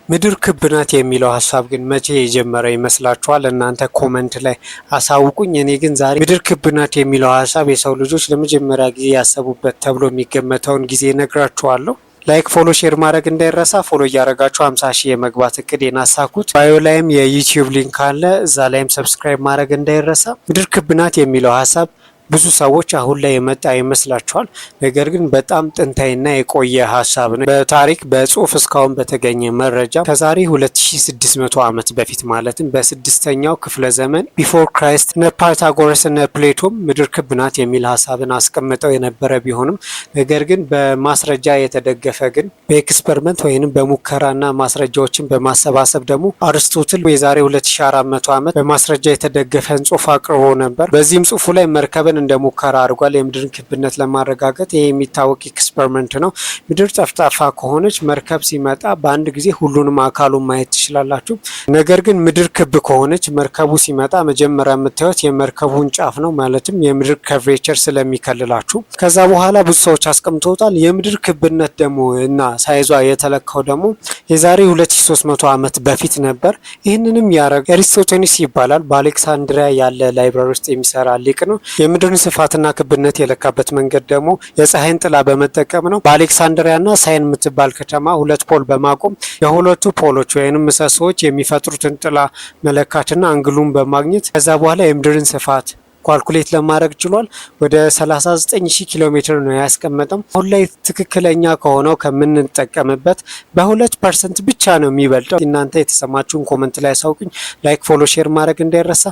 ምድር ክብ ናት የሚለው ሀሳብ ግን መቼ የጀመረ ይመስላችኋል? እናንተ ኮመንት ላይ አሳውቁኝ። እኔ ግን ዛሬ ምድር ክብ ናት የሚለው ሀሳብ የሰው ልጆች ለመጀመሪያ ጊዜ ያሰቡበት ተብሎ የሚገመተውን ጊዜ ነግራችኋለሁ። ላይክ ፎሎ ሼር ማድረግ እንዳይረሳ። ፎሎ እያደረጋችሁ 50 ሺህ የመግባት እቅዴን አሳኩት። ባዮ ላይም የዩቲዩብ ሊንክ አለ፣ እዛ ላይም ሰብስክራይብ ማድረግ እንዳይረሳ። ምድር ክብ ናት የሚለው ሀሳብ ብዙ ሰዎች አሁን ላይ የመጣ ይመስላቸዋል። ነገር ግን በጣም ጥንታዊና የቆየ ሀሳብ ነው። በታሪክ በጽሁፍ እስካሁን በተገኘ መረጃ ከዛሬ 2600 ዓመት በፊት ማለትም በስድስተኛው ክፍለ ዘመን ቢፎር ክራይስት እነ ፓይታጎረስ እነ ፕሌቶም ምድር ክብ ናት የሚል ሀሳብን አስቀምጠው የነበረ ቢሆንም ነገር ግን በማስረጃ የተደገፈ ግን በኤክስፐሪመንት ወይንም በሙከራና ማስረጃዎችን በማሰባሰብ ደግሞ አርስቶትል የዛሬ 2400 ዓመት በማስረጃ የተደገፈን ጽሁፍ አቅርቦ ነበር። በዚህም ጽሁፉ ላይ መርከብን እንደ ሙከራ አድርጓል። የምድርን ክብነት ለማረጋገጥ ይሄ የሚታወቅ ኤክስፐሪመንት ነው። ምድር ጠፍጣፋ ከሆነች መርከብ ሲመጣ በአንድ ጊዜ ሁሉንም አካሉን ማየት ትችላላችሁ። ነገር ግን ምድር ክብ ከሆነች መርከቡ ሲመጣ መጀመሪያ የምታዩት የመርከቡን ጫፍ ነው። ማለትም የምድር ከርቬቸር ስለሚከልላችሁ። ከዛ በኋላ ብዙ ሰዎች አስቀምጠውታል። የምድር ክብነት ደግሞ እና ሳይዟ የተለካው ደግሞ የዛሬ 2300 ዓመት በፊት ነበር። ይህንንም ያረገ አሪስቶቴኒስ ይባላል። በአሌክሳንድሪያ ያለ ላይብራሪ ውስጥ የሚሰራ ሊቅ ነው። የምድርን ስፋትና ክብነት የለካበት መንገድ ደግሞ የፀሐይን ጥላ በመጠቀም ነው። በአሌክሳንድሪያና ሳይን የምትባል ከተማ ሁለት ፖል በማቆም የሁለቱ ፖሎች ወይም ምሰሶዎች የሚፈጥሩትን ጥላ መለካትና አንግሉን በማግኘት ከዛ በኋላ የምድርን ስፋት ኳልኩሌት ለማድረግ ችሏል። ወደ 39000 ኪሎ ሜትር ነው ያስቀመጠው። አሁን ላይ ትክክለኛ ከሆነው ከምንጠቀምበት በ2% ብቻ ነው የሚበልጠው። እናንተ የተሰማችሁን ኮመንት ላይ አሳውቁኝ። ላይክ ፎሎ ሼር ማድረግ እንዳይረሳ።